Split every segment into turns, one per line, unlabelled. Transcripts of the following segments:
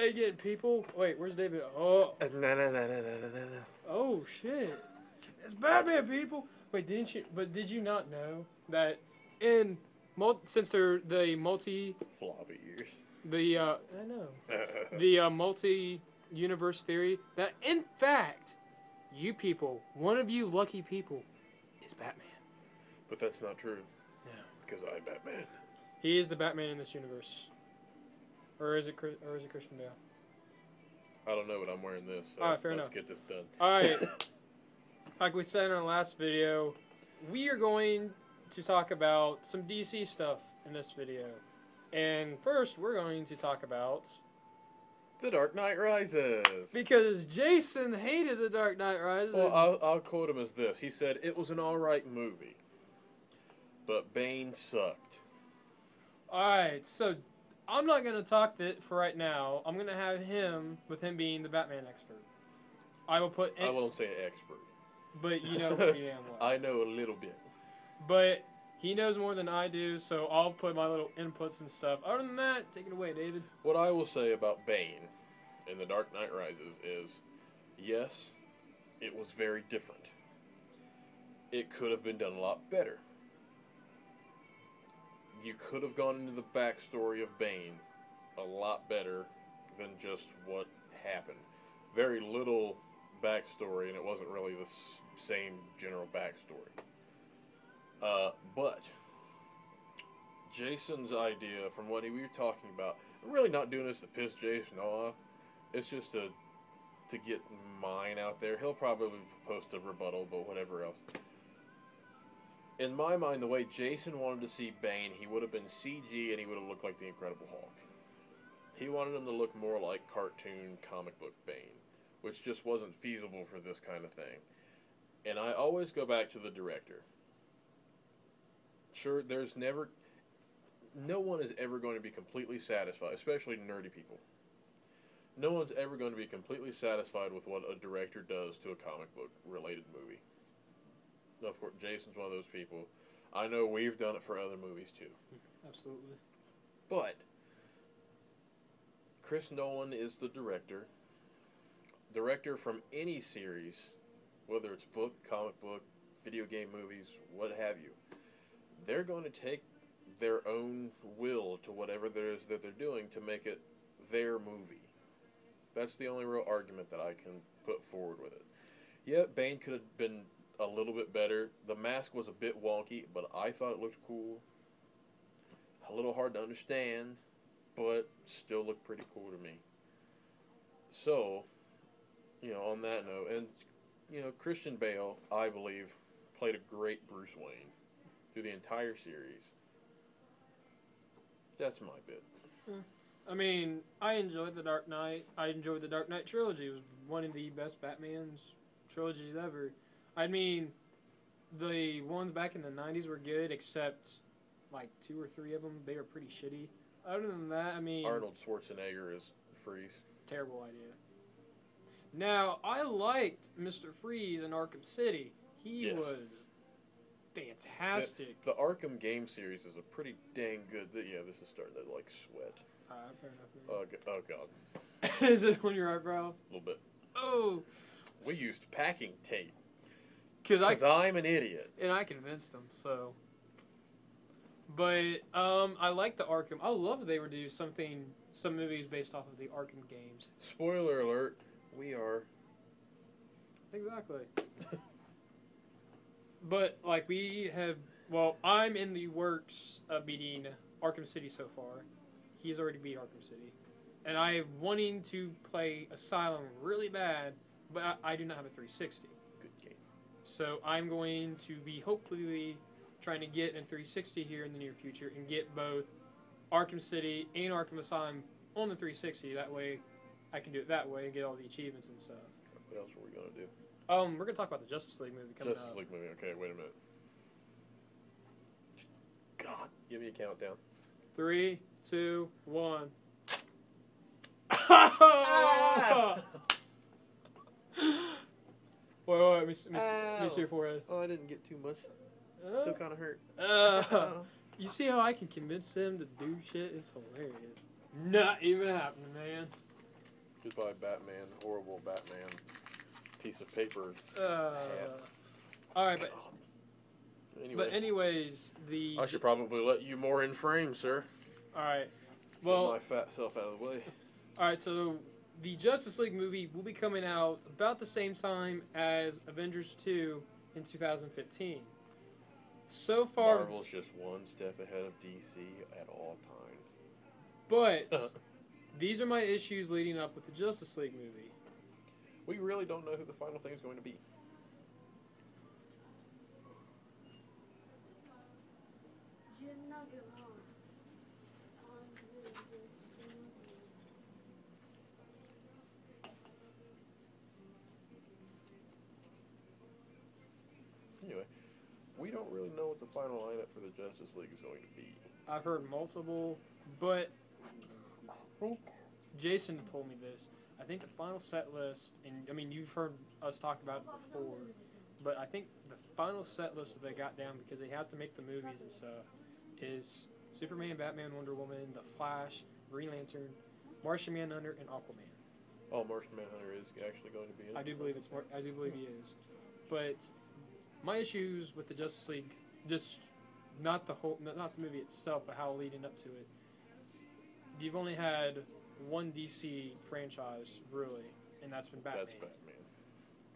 again, people. Wait, where's David? Oh.
No.
Oh shit! It's Batman, people. Wait, didn't you? But did you not know that in since they're the multi
Floppy years.
I know the multi-universe theory that in fact you people, one of you lucky people, is Batman.
But that's not true.
No,
Because I'm Batman.
he is the Batman in this universe. Or is it Christian Bale?
I don't know, but I'm wearing this. So
All right, fair
let's
enough.
get this done.
All right. Like we said in our last video, we are going to talk about some DC stuff in this video. And first, we're going to talk about...
The Dark Knight Rises.
Because Jason hated The Dark Knight Rises.
Well, I'll quote him as this. He said, it was an alright movie, but Bane sucked.
Alright, so I'm not going to talk that for right now. I'm going to have him, with him being the Batman expert. I
won't say expert.
But you know pretty damn well.
I know a little bit.
But he knows more than I do, so I'll put my little inputs and stuff. Other than that, take it away, David.
What I will say about Bane in The Dark Knight Rises is, yes, it was very different. It could have been done a lot better. You could have gone into the backstory of Bane a lot better than just what happened. Very little backstory, and it wasn't really the same general backstory. But Jason's idea, from what we were talking about, I'm really not doing this to piss Jason off. It's just to get mine out there. He'll probably post a rebuttal, but whatever else. In my mind, the way Jason wanted to see Bane, he would have been CG and he would have looked like the Incredible Hulk. He wanted him to look more like cartoon comic book Bane, which just wasn't feasible for this kind of thing. And I always go back to the director. Sure, no one is ever going to be completely satisfied, especially nerdy people. No one's ever going to be completely satisfied with what a director does to a comic book related movie. Of course, Jason's one of those people. I know we've done it for other movies too.
Absolutely.
But Chris Nolan is the director. Director from any series, whether it's book, comic book, video game movies, what have you. They're going to take their own will to whatever there is that they're doing to make it their movie. That's the only real argument that I can put forward with it. Yeah, Bane could have been a little bit better. The mask was a bit wonky, but I thought it looked cool. A little hard to understand, but still looked pretty cool to me. So, on that note, and, Christian Bale, I believe, played a great Bruce Wayne through the entire series. That's my bit.
I mean, I enjoyed The Dark Knight. I enjoyed the Dark Knight trilogy. It was one of the best Batman's trilogies ever. I mean, the ones back in the 90s were good, except, like, 2 or 3 of them, they were pretty shitty. Other than that, I mean...
Arnold Schwarzenegger is Freeze.
Terrible idea. Now, I liked Mr. Freeze in Arkham City. He was fantastic.
The Arkham game series is a pretty dang good... Yeah, this is starting to, sweat.
Fair enough.
Oh, God.
Is it on your eyebrows?
A little bit.
Oh!
We used packing tape.
Because
I'm an idiot.
And I convinced them, so... But, I like the Arkham. I love that they would do some movies based off of the Arkham games.
Spoiler alert, we are.
Exactly. But, I'm in the works of beating Arkham City so far. He's already beat Arkham City. And I am wanting to play Asylum really bad, but I do not have a 360.
Good game.
So I'm going to be hopefully trying to get a 360 here in the near future and get both Arkham City and Arkham Asylum on the 360. That way I can do it that way and get all the achievements and stuff.
What else were we going to do?
We're going to talk about the Justice League movie coming up.
Justice League movie. Okay, wait a minute. God, give me a countdown.
3, 2, 1. Wait, let me see your forehead.
Oh, I didn't get too much. Still kind of hurt.
You see how I can convince them to do shit? It's hilarious. Not even happening, man.
Goodbye, Batman. Horrible Batman. Piece of paper.
All right, but
Anyway,
anyways,
I should probably let you more in frame, sir.
all right.
Get
Well,
my fat self out of the way.
all right. So the Justice League movie will be coming out about the same time as Avengers 2 in 2015. So far,
Marvel's just one step ahead of DC at all times.
but these are my issues leading up with the Justice League movie.
We really don't know who the final thing is going to be. Anyway, we don't really know what the final lineup for the Justice League is going to be.
I've heard multiple, but I think Jason told me this. I think the final set list, and I mean, you've heard us talk about it before, but I think the final set list that they got down, because they have to make the movies and stuff, is Superman, Batman, Wonder Woman, The Flash, Green Lantern, Martian Manhunter, and Aquaman.
Oh, Martian Manhunter is actually going to be in it?
I do believe he is. But my issues with the Justice League, just not the movie itself, but how leading up to it. You've only had one DC franchise, really, and that's been Batman.
That's Batman.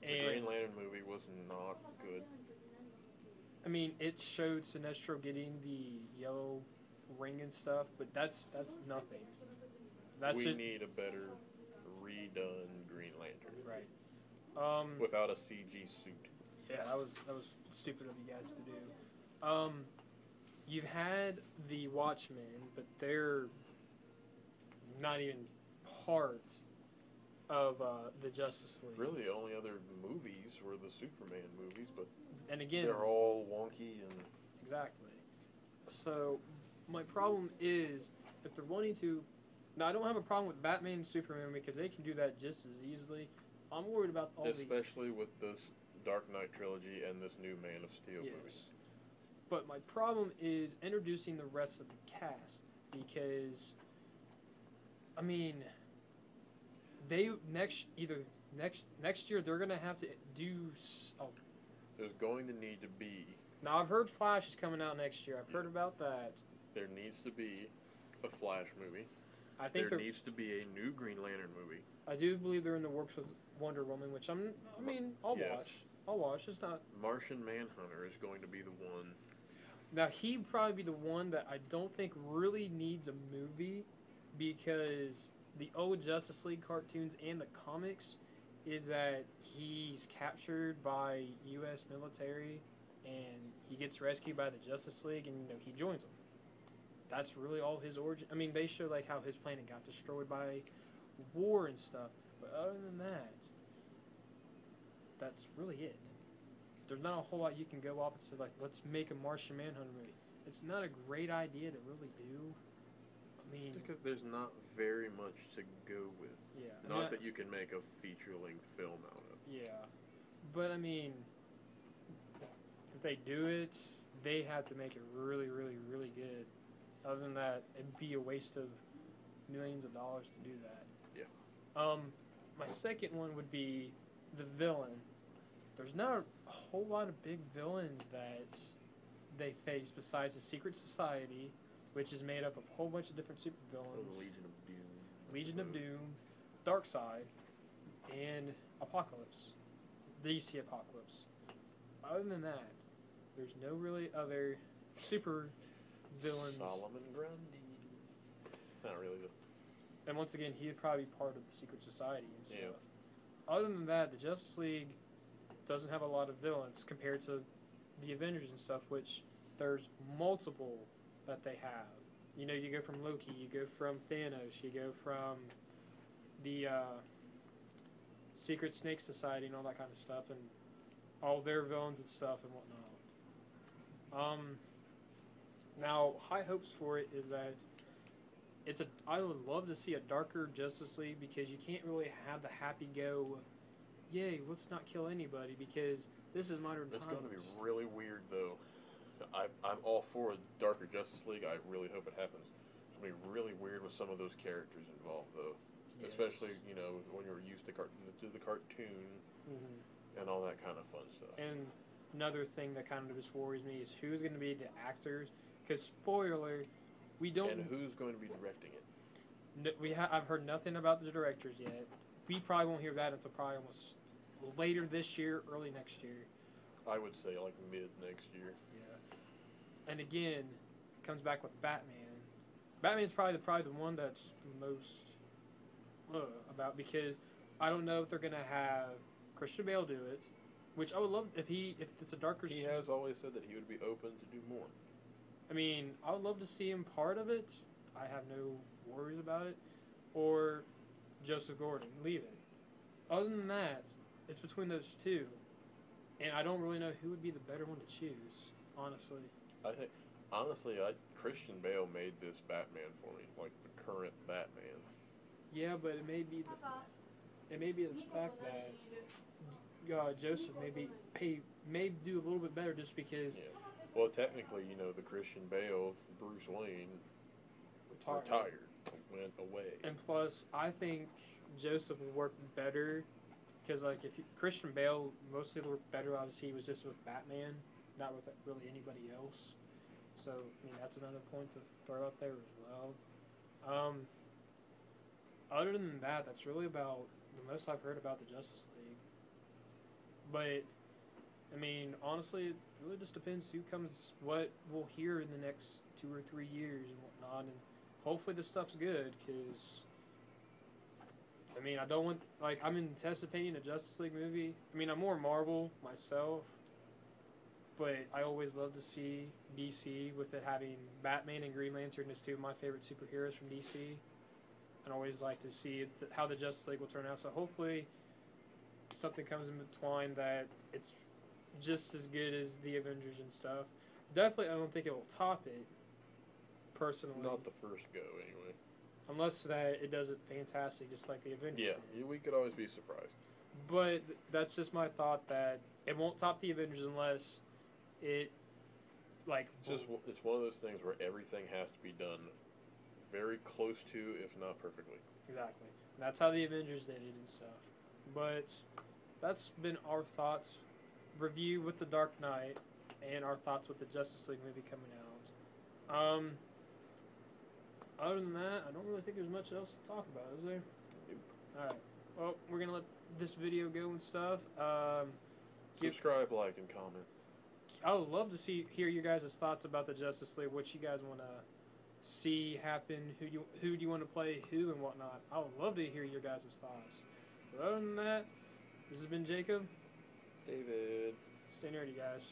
The Green Lantern movie was not good.
I mean, it showed Sinestro getting the yellow ring and stuff, but that's nothing.
We need a better redone Green Lantern.
Right.
Without a CG suit.
Yeah, that was stupid of you guys to do. You've had the Watchmen, but they're not even part of the Justice League.
Really, the only other movies were the Superman movies, but
and again,
they're all wonky and
exactly. So my problem is if they're wanting to. Now I don't have a problem with Batman and Superman because they can do that just as easily. I'm worried about all
especially with this Dark Knight trilogy and this new Man of Steel movie.
But my problem is introducing the rest of the cast because, I mean, next year they're gonna have to do.
There's going to need to be.
Now I've heard Flash is coming out next year. I've heard about that.
There needs to be a Flash movie.
I think
there needs to be a new Green Lantern movie.
I do believe they're in the works with Wonder Woman, which I'll watch. I'll watch. It's not.
Martian Manhunter is going to be the one.
Now he'd probably be the one that I don't think really needs a movie because the old Justice League cartoons and the comics is that he's captured by U.S. military and he gets rescued by the Justice League and he joins them. That's really all his origin. I mean, they show like how his planet got destroyed by war and stuff, but other than that, that's really it. There's not a whole lot you can go off and say like, let's make a Martian Manhunter movie. It's not a great idea to really do. I mean,
because there's not very much to go with.
Yeah.
Not that you can make a feature-length film out of.
Yeah, but I mean, if they do it, they have to make it really, really, really good. Other than that, it'd be a waste of millions of dollars to do that.
Yeah.
My second one would be the villain. There's not a whole lot of big villains that they face besides the Secret Society, which is made up of a whole bunch of different supervillains. Legion of Doom, Darkseid, and Apocalypse. DC Apocalypse. Other than that, there's no really other super villains.
Solomon Grundy. Not really.
And once again, he'd probably be part of the Secret Society and stuff.
Yeah.
Other than that, the Justice League doesn't have a lot of villains compared to the Avengers and stuff, which there's multiple that they have. You know, you go from Loki, you go from Thanos, you go from the Secret Snake Society and all that kind of stuff, and all their villains and stuff and whatnot. Now, high hopes for it is that I would love to see a darker Justice League because you can't really have the happy-go, yay, let's not kill anybody because this is modern times.
It's going to be really weird, though. I'm all for a darker Justice League. I really hope it happens. It's going to be really weird with some of those characters involved, though.
Yes.
especially when you're used to the cartoon and all that kind of fun stuff.
And another thing that kind of just worries me is who's going to be the actors. Because spoiler, we don't.
And who's going to be directing it?
I've heard nothing about the directors yet. We probably won't hear that until probably almost later this year, early next year.
I would say like mid next year.
Yeah. And again, it comes back with Batman. Batman's probably the one that's the most about, because I don't know if they're gonna have Christian Bale do it, which I would love if it's a darker.
He has always said that he would be open to do more.
I mean, I would love to see him part of it. I have no worries about it. Or Joseph Gordon, leave it. Other than that, it's between those two, and I don't really know who would be the better one to choose. Honestly,
I think Christian Bale made this Batman for me, like the current Batman.
Yeah, but it may be the fact that Joseph may do a little bit better just because.
Yeah. Well, technically, the Christian Bale, Bruce Wayne, retired, went away.
And plus, I think Joseph would work better because, like, Christian Bale mostly worked better, obviously, he was just with Batman, not with really anybody else. So, I mean, that's another point to throw out there as well. Other than that, that's really about the most I've heard about the Justice League. But, I mean, honestly, it really just depends what we'll hear in the next 2 or 3 years and whatnot. And hopefully this stuff's good, because, I mean, I'm anticipating a Justice League movie. I mean, I'm more Marvel myself, but I always love to see DC with it having Batman and Green Lantern as two of my favorite superheroes from DC. And I always like to see how the Justice League will turn out. So hopefully something comes in between that it's just as good as the Avengers and stuff. Definitely, I don't think it will top it, personally.
Not the first go, anyway.
Unless that it does it fantastic, just like the Avengers.
Yeah, we could always be surprised.
But that's just my thought, that it won't top the Avengers unless it, like...
It's one of those things where everything has to be done very close to, if not perfectly.
Exactly. And that's how the Avengers did it and stuff. But that's been our thoughts. Review with The Dark Knight and our thoughts with the Justice League movie coming out. Other than that, I don't really think there's much else to talk about, is there?
Nope.
Alright. Well, we're going to let this video go and stuff.
Subscribe, like, and comment.
I would love to hear your guys' thoughts about the Justice League, what you guys want to see happen, who do you want to play who and whatnot. I would love to hear your guys' thoughts. But other than that, this has been Jacob.
David.
Stay nerdy, guys.